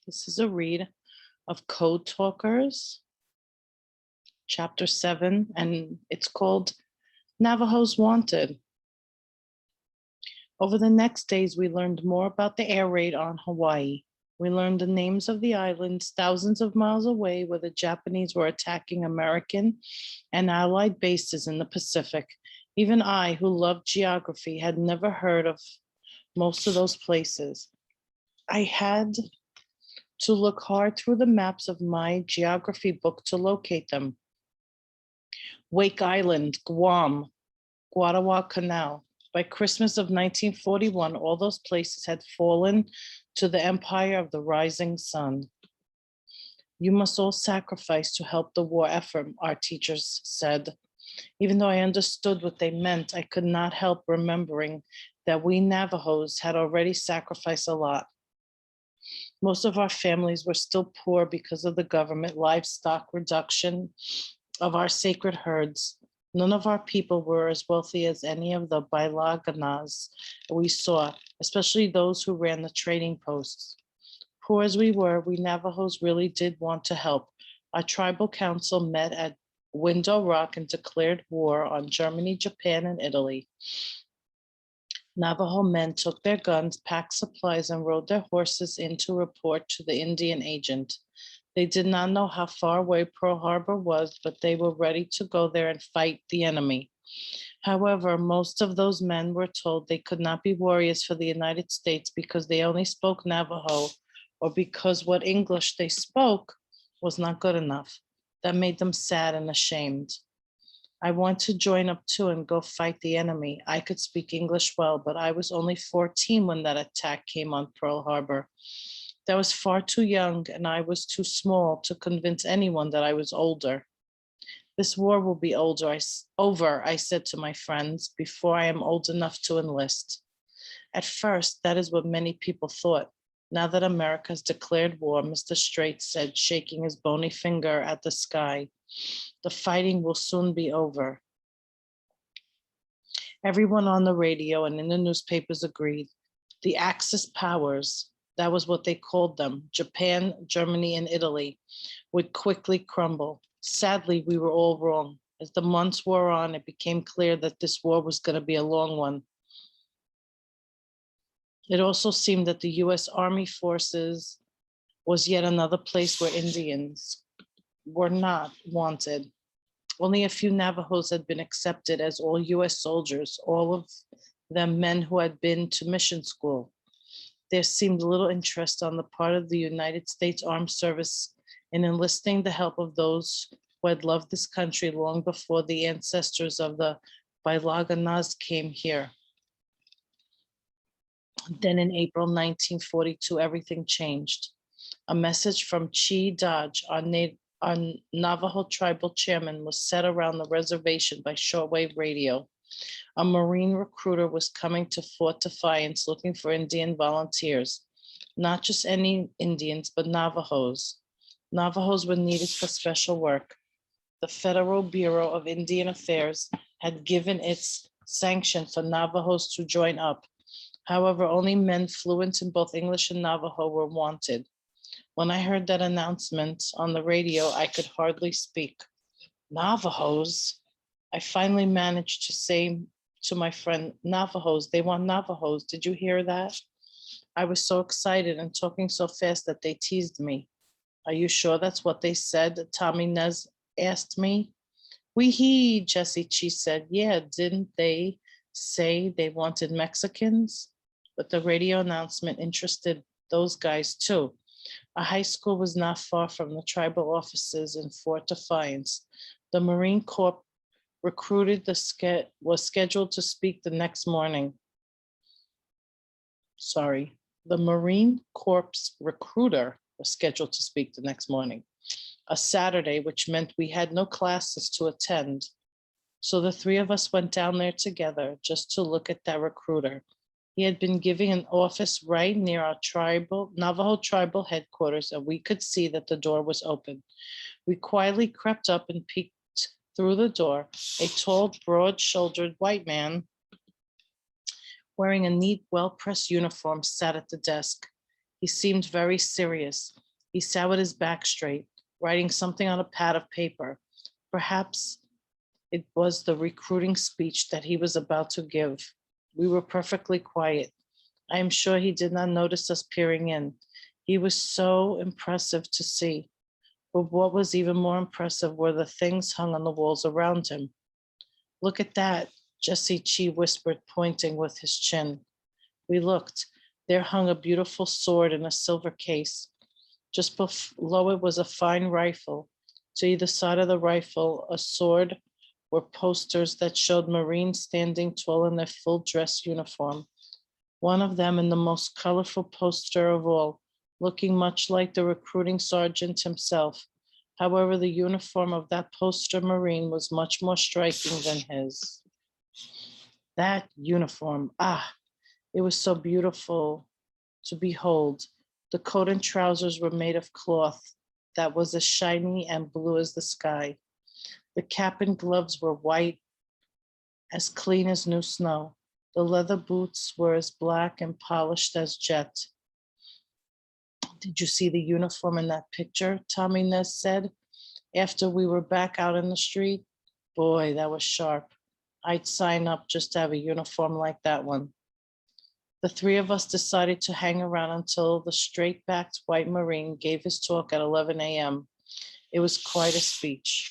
This is a read of Code Talkers, Chapter 7, and it's called Navajos Wanted. Over the next days, we learned more about the air raid on Hawaii. We learned the names of the islands thousands of miles away where the Japanese were attacking American and Allied bases in the Pacific. Even I, who loved geography, had never heard of most of those places. I had to look hard through the maps of my geography book to locate them. Wake Island, Guam, Guadalcanal. By Christmas of 1941, all those places had fallen to the empire of the rising sun. You must all sacrifice to help the war effort, our teachers said. Even though I understood what they meant, I could not help remembering that we Navajos had already sacrificed a lot. Most of our families were still poor because of the government livestock reduction of our sacred herds. None of our people were as wealthy as any of the Bailaganas we saw, especially those who ran the trading posts. Poor as we were, we Navajos really did want to help. Our tribal council met at Window Rock and declared war on Germany, Japan, and Italy. Navajo men took their guns, packed supplies, and rode their horses in to report to the Indian agent. They did not know how far away Pearl Harbor was, but they were ready to go there and fight the enemy. However, most of those men were told they could not be warriors for the United States because they only spoke Navajo or because what English they spoke was not good enough. That made them sad and ashamed. I want to join up too and go fight the enemy. I could speak English well, but I was only 14 when that attack came on Pearl Harbor. That was far too young, and I was too small to convince anyone that I was older. This war will be over, I said to my friends, before I am old enough to enlist. At first, that is what many people thought. Now that America has declared war, Mr. Strait said, shaking his bony finger at the sky, the fighting will soon be over. Everyone on the radio and in the newspapers agreed. The Axis powers, that was what they called them, Japan, Germany, and Italy, would quickly crumble. Sadly, we were all wrong. As the months wore on, it became clear that this war was going to be a long one. It also seemed that the US Army forces was yet another place where Indians were not wanted. Only a few Navajos had been accepted as all US soldiers, all of them men who had been to mission school. There seemed little interest on the part of the United States Armed Service in enlisting the help of those who had loved this country long before the ancestors of the Bailaganas came here. Then in April 1942, everything changed. A message from Chi Dodge, our Navajo tribal chairman, was set around the reservation by shortwave radio. A Marine recruiter was coming to Fort Defiance looking for Indian volunteers, not just any Indians, but Navajos. Navajos were needed for special work. The Federal Bureau of Indian Affairs had given its sanction for Navajos to join up. However, only men fluent in both English and Navajo were wanted. When I heard that announcement on the radio, I could hardly speak. Navajos? I finally managed to say to my friend, Navajos, they want Navajos. Did you hear that? I was so excited and talking so fast that they teased me. Are you sure that's what they said? Tommy Nez asked me. Wee-hee, Jessie Chi said. Yeah, didn't they say they wanted Mexicans? But the radio announcement interested those guys too. A high school was not far from the tribal offices in Fort Defiance. The Marine Corps recruited was scheduled to speak the next morning. The Marine Corps recruiter was scheduled to speak the next morning, a Saturday, which meant we had no classes to attend. So the three of us went down there together just to look at that recruiter. He had been giving an office right near our Navajo tribal headquarters, and we could see that the door was open. We quietly crept up and peeked through the door. A tall, broad-shouldered white man wearing a neat, well-pressed uniform sat at the desk. He seemed very serious. He sat with his back straight, writing something on a pad of paper. Perhaps it was the recruiting speech that he was about to give. We were perfectly quiet. I am sure he did not notice us peering in. He was so impressive to see. But what was even more impressive were the things hung on the walls around him. Look at that, Jesse Chi whispered, pointing with his chin. We looked. There hung a beautiful sword in a silver case. Just below it was a fine rifle. To either side of the rifle, a sword, were posters that showed Marines standing tall in their full dress uniform. One of them, in the most colorful poster of all, looking much like the recruiting sergeant himself. However, the uniform of that poster Marine was much more striking than his. That uniform, it was so beautiful to behold. The coat and trousers were made of cloth that was as shiny and blue as the sky. The cap and gloves were white, as clean as new snow. The leather boots were as black and polished as jet. Did you see the uniform in that picture? Tommy Nez said, after we were back out in the street. Boy, that was sharp. I'd sign up just to have a uniform like that one. The three of us decided to hang around until the straight-backed white Marine gave his talk at 11 a.m. It was quite a speech.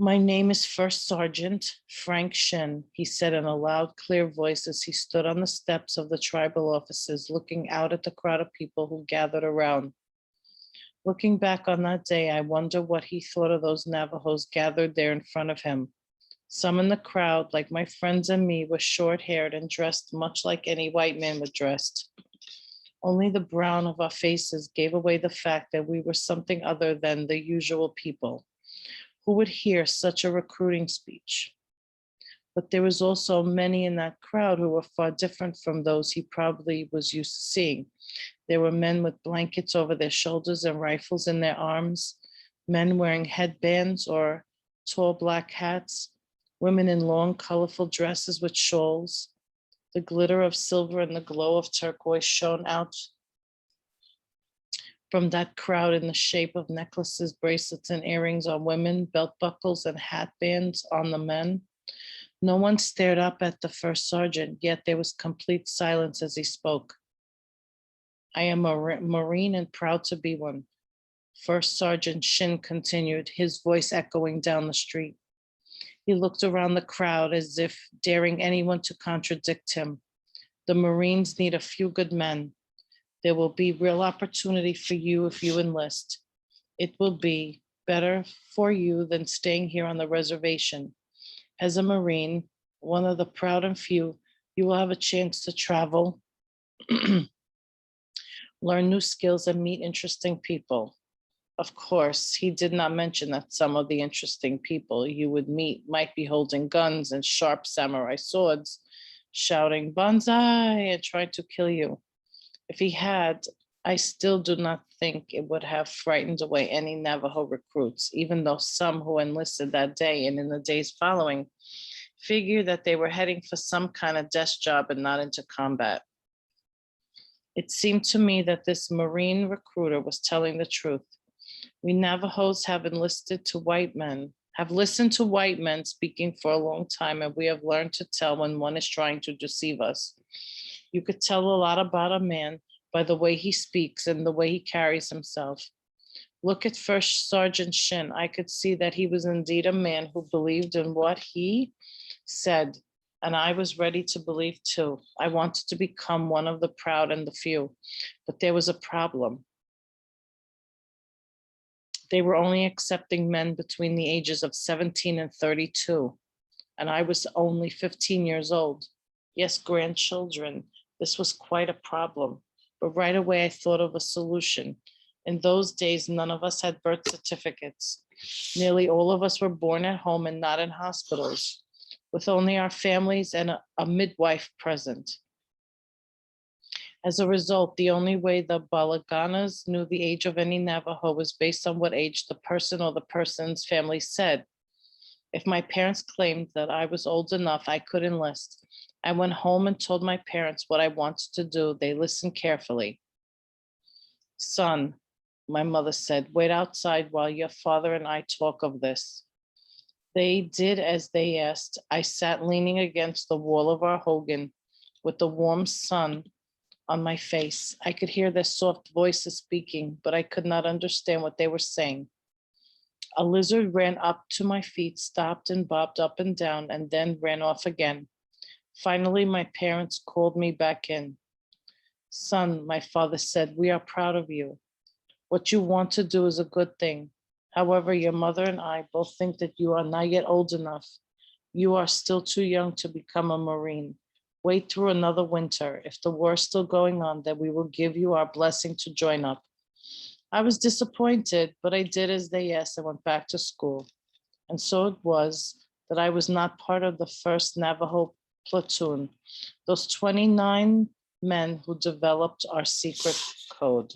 My name is First Sergeant Frank Shen, he said in a loud, clear voice as he stood on the steps of the tribal offices, looking out at the crowd of people who gathered around. Looking back on that day, I wonder what he thought of those Navajos gathered there in front of him. Some in the crowd, like my friends and me, were short-haired and dressed much like any white man was dressed. Only the brown of our faces gave away the fact that we were something other than the usual people. Who would hear such a recruiting speech? But there was also many in that crowd who were far different from those he probably was used to seeing. There were men with blankets over their shoulders and rifles in their arms, men wearing headbands or tall black hats, women in long, colorful dresses with shawls. The glitter of silver and the glow of turquoise shone out from that crowd in the shape of necklaces, bracelets, and earrings on women, belt buckles and hat bands on the men. No one stared up at the first sergeant, yet there was complete silence as he spoke. I am a Marine and proud to be one. First Sergeant Shin continued, his voice echoing down the street. He looked around the crowd as if daring anyone to contradict him. The Marines need a few good men. There will be real opportunity for you if you enlist. It will be better for you than staying here on the reservation. As a Marine, one of the proud and few, you will have a chance to travel, learn new skills, and meet interesting people. Of course, he did not mention that some of the interesting people you would meet might be holding guns and sharp samurai swords, shouting "Banzai" and trying to kill you. If he had, I still do not think it would have frightened away any Navajo recruits, even though some who enlisted that day and in the days following figured that they were heading for some kind of desk job and not into combat. It seemed to me that this Marine recruiter was telling the truth. We Navajos have listened to white men speaking for a long time, and we have learned to tell when one is trying to deceive us. You could tell a lot about a man by the way he speaks and the way he carries himself. Look at First Sergeant Shin. I could see that he was indeed a man who believed in what he said, and I was ready to believe too. I wanted to become one of the proud and the few, but there was a problem. They were only accepting men between the ages of 17 and 32, and I was only 15 years old. Yes, grandchildren. This was quite a problem, but right away I thought of a solution. In those days, none of us had birth certificates. Nearly all of us were born at home and not in hospitals, with only our families and a midwife present. As a result, the only way the Balaganas knew the age of any Navajo was based on what age the person or the person's family said. If my parents claimed that I was old enough, I could enlist. I went home and told my parents what I wanted to do. They listened carefully. Son, my mother said, wait outside while your father and I talk of this. They did as they asked. I sat leaning against the wall of our hogan with the warm sun on my face. I could hear their soft voices speaking, but I could not understand what they were saying. A lizard ran up to my feet, stopped and bobbed up and down, and then ran off again. Finally, my parents called me back in. Son, my father said, we are proud of you. What you want to do is a good thing. However, your mother and I both think that you are not yet old enough. You are still too young to become a Marine. Wait through another winter. If the war is still going on, then we will give you our blessing to join up. I was disappointed, but I did as they asked and went back to school. And so it was that I was not part of the first Navajo platoon, those 29 men who developed our secret code.